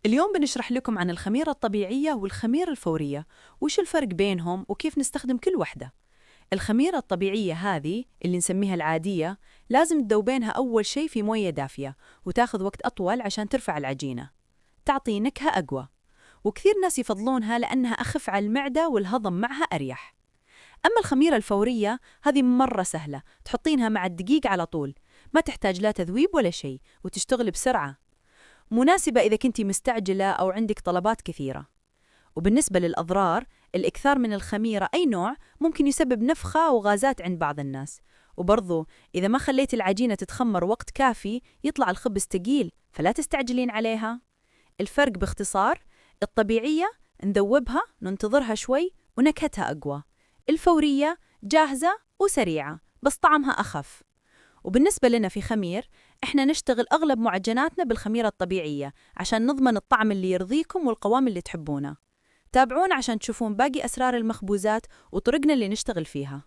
اليوم بنشرح لكم عن الخميرة الطبيعية والخميرة الفورية، وش الفرق بينهم وكيف نستخدم كل وحدة. الخميرة الطبيعية هذه اللي نسميها العادية لازم تذوبينها أول شيء في موية دافية وتاخذ وقت أطول عشان ترفع العجينة، تعطي نكهة أقوى، وكثير ناس يفضلونها لأنها أخف على المعدة والهضم معها أريح. أما الخميرة الفورية هذه مرة سهلة، تحطينها مع الدقيق على طول، ما تحتاج لا تذويب ولا شيء وتشتغل بسرعة، مناسبة إذا كنتي مستعجلة أو عندك طلبات كثيرة. وبالنسبة للأضرار، الإكثار من الخميرة أي نوع ممكن يسبب نفخة وغازات عند بعض الناس، وبرضو إذا ما خليت العجينة تتخمر وقت كافي يطلع الخبز تقيل، فلا تستعجلين عليها. الفرق باختصار: الطبيعية نذوبها ننتظرها شوي ونكهتها أقوى، الفورية جاهزة وسريعة بس طعمها أخف. وبالنسبة لنا في خمير، إحنا نشتغل أغلب معجناتنا بالخميرة الطبيعية عشان نضمن الطعم اللي يرضيكم والقوام اللي تحبونه. تابعونا عشان تشوفون باقي أسرار المخبوزات وطرقنا اللي نشتغل فيها.